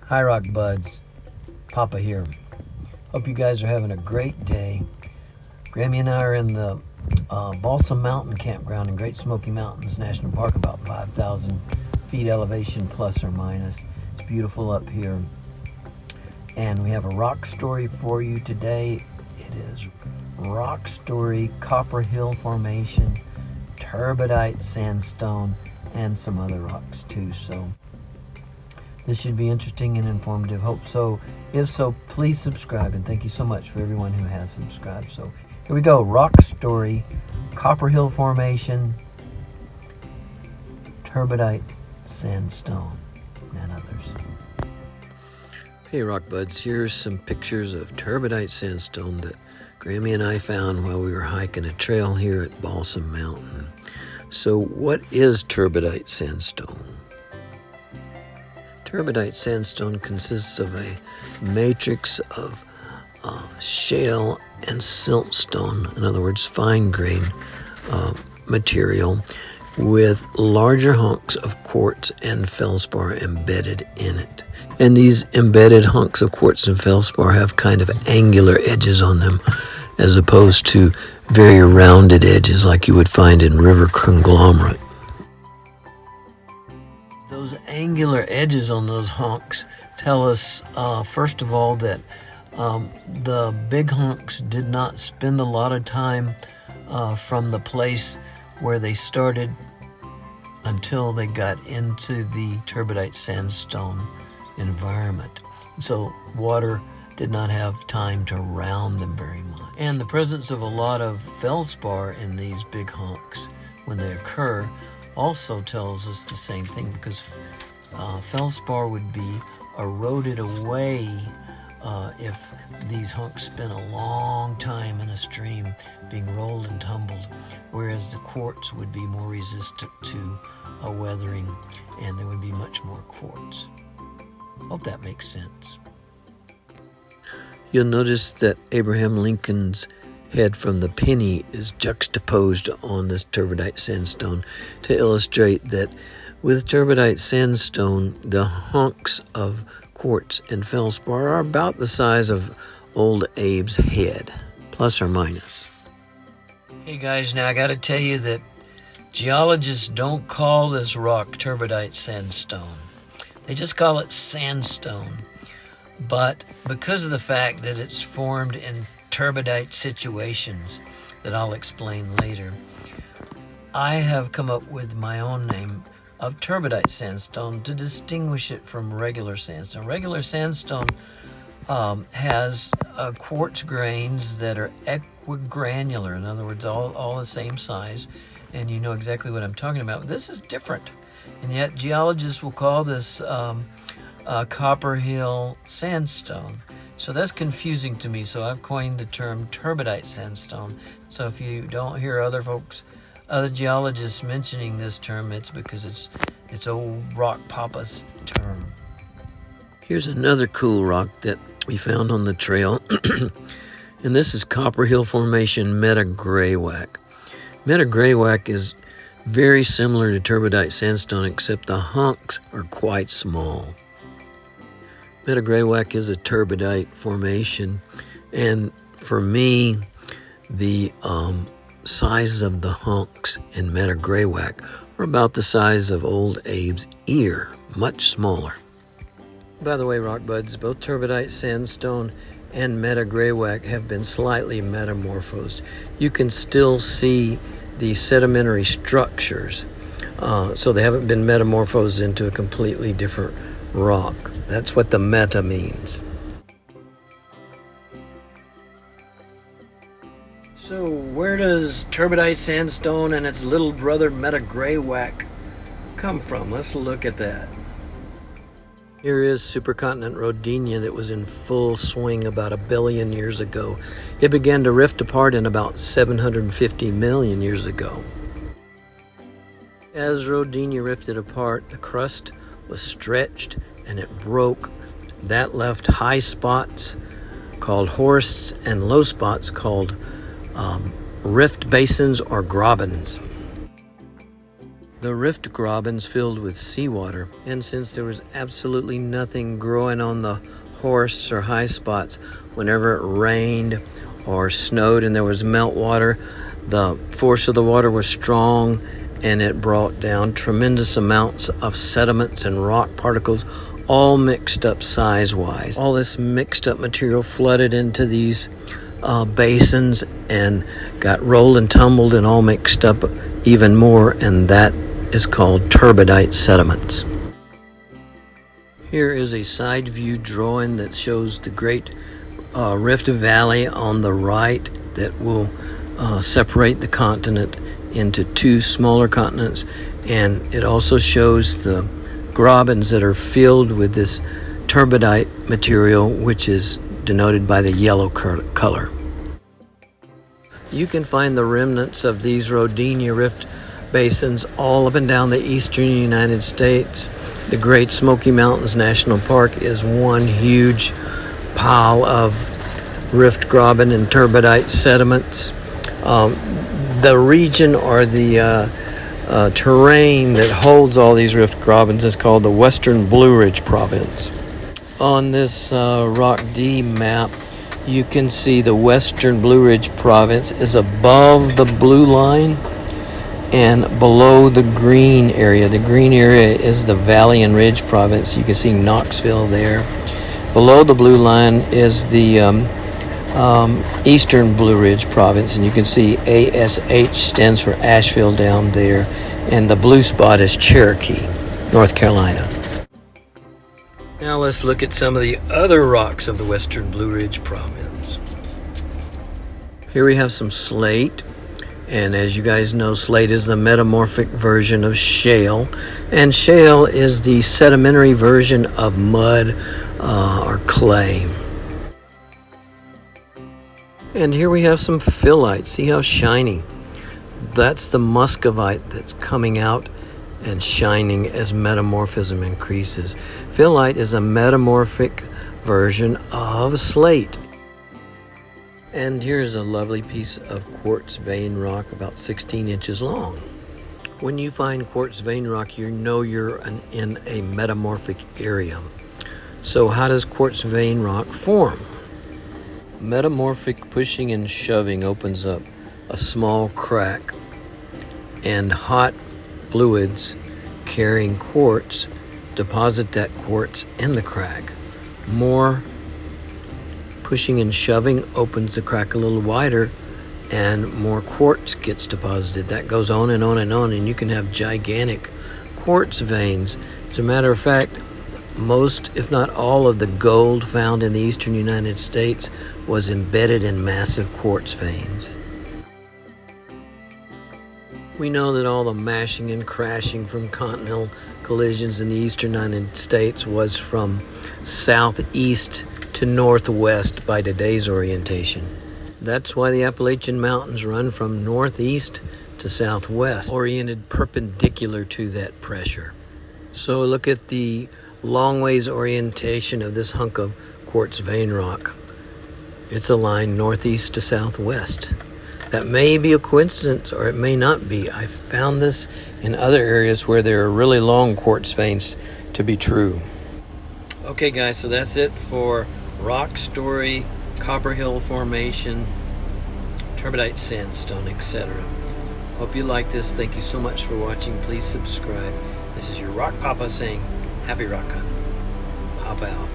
Hi Rock Buds, Papa here. Hope you guys are having a great day. Grammy and I are in the Balsam Mountain Campground in Great Smoky Mountains National Park, about 5,000 feet elevation plus or minus. It's beautiful up here. And we have a rock story for you today. It is Rock Story, Copper Hill Formation, Turbidite Sandstone, and some other rocks too. So this should be interesting and informative. Hope so. If so, please subscribe, and thank you so much for everyone who has subscribed. So here we go. Rock Story, Copper Hill Formation, Turbidite Sandstone, and others. Hey Rock Buds, here's some pictures of turbidite sandstone that Grammy and I found while we were hiking a trail here at Balsam Mountain. So what is turbidite sandstone? Turbidite sandstone consists of a matrix of shale and siltstone, in other words, fine-grained material, with larger hunks of quartz and feldspar embedded in it. And these embedded hunks of quartz and feldspar have kind of angular edges on them, as opposed to very rounded edges like you would find in river conglomerate. Those angular edges on those hunks tell us, first of all, that the big hunks did not spend a lot of time from the place where they started until they got into the turbidite sandstone environment. So water did not have time to round them very much. And the presence of a lot of feldspar in these big hunks when they occur also tells us the same thing, because feldspar would be eroded away if these hunks spent a long time in a stream being rolled and tumbled, whereas the quartz would be more resistant to weathering, and there would be much more quartz. Hope that makes sense. You'll notice that Abraham Lincoln's head from the penny is juxtaposed on this turbidite sandstone to illustrate that with turbidite sandstone, the hunks of quartz and feldspar are about the size of old Abe's head, plus or minus. Hey guys, now I gotta tell you that geologists don't call this rock turbidite sandstone. They just call it sandstone. But because of the fact that it's formed in turbidite situations that I'll explain later, I have come up with my own name of turbidite sandstone to distinguish it from regular sandstone. Regular sandstone has quartz grains that are equigranular, in other words, all the same size, and you know exactly what I'm talking about. But this is different, and yet geologists will call this Copper Hill sandstone. So that's confusing to me, so I've coined the term turbidite sandstone. So if you don't hear other geologists mentioning this term, it's because it's old Rock Papa's term. Here's another cool rock that we found on the trail, and this is Copper Hill Formation metagraywacke. Metagraywacke is very similar to turbidite sandstone, except the hunks are quite small. Metagraywacke is a turbidite formation, and for me, the size of the hunks in metagraywacke are about the size of old Abe's ear, much smaller. By the way, Rock Buds, both turbidite sandstone and metagraywacke have been slightly metamorphosed. You can still see the sedimentary structures, so they haven't been metamorphosed into a completely different rock. That's what the meta means. So where does turbidite sandstone and its little brother metagraywacke come from? Let's look at that. Here is supercontinent Rodinia that was in full swing about 1 billion years ago. It began to rift apart in about 750 million years ago. As Rodinia rifted apart, the crust was stretched and it broke. That left high spots called horsts and low spots called rift basins or grabens. The rift grobens filled with seawater, and since there was absolutely nothing growing on the horsts or high spots, whenever it rained or snowed and there was meltwater, the force of the water was strong and it brought down tremendous amounts of sediments and rock particles, all mixed up size-wise. All this mixed up material flooded into these basins and got rolled and tumbled and all mixed up even more, and that is called turbidite sediments. Here is a side view drawing that shows the Great Rift Valley on the right that will separate the continent into two smaller continents, and it also shows the grobens that are filled with this turbidite material, which is denoted by the yellow color. You can find the remnants of these Rodinia Rift basins all up and down the eastern United States. The Great Smoky Mountains National Park is one huge pile of rift graben and turbidite sediments. The region or the terrain that holds all these rift grobens is called the Western Blue Ridge Province. On this Rock D map, you can see the Western Blue Ridge Province is above the blue line and below the green area. The green area is the Valley and Ridge Province. You can see Knoxville there. Below the blue line is the Eastern Blue Ridge Province, and you can see ASH stands for Asheville down there, and the blue spot is Cherokee, North Carolina. Now let's look at some of the other rocks of the Western Blue Ridge Province. Here we have some slate. And as you guys know, slate is the metamorphic version of shale. And shale is the sedimentary version of mud or clay. And here we have some phyllite. See how shiny? That's the muscovite that's coming out and shining as metamorphism increases. Phyllite is a metamorphic version of slate. And here's a lovely piece of quartz vein rock about 16 inches long. When you find quartz vein rock, you know you're in a metamorphic area. So how does quartz vein rock form? Metamorphic pushing and shoving opens up a small crack, and hot fluids carrying quartz deposit that quartz in the crack. More pushing and shoving opens the crack a little wider, and more quartz gets deposited. That goes on and on and on, and you can have gigantic quartz veins. As a matter of fact, most, if not all, of the gold found in the eastern United States was embedded in massive quartz veins. We know that all the mashing and crashing from continental collisions in the eastern United States was from southeast to northwest by today's orientation. That's why the Appalachian Mountains run from northeast to southwest, oriented perpendicular to that pressure. So look at the long ways orientation of this hunk of quartz vein rock. It's aligned northeast to southwest. That may be a coincidence or it may not be. I found this in other areas where there are really long quartz veins to be true. Okay guys, so that's it for Rock Story, Copper Hill Formation, Turbidite Sandstone, etc. Hope you like this. Thank you so much for watching. Please subscribe. This is your Rock Papa saying, happy rock hunting. Papa out.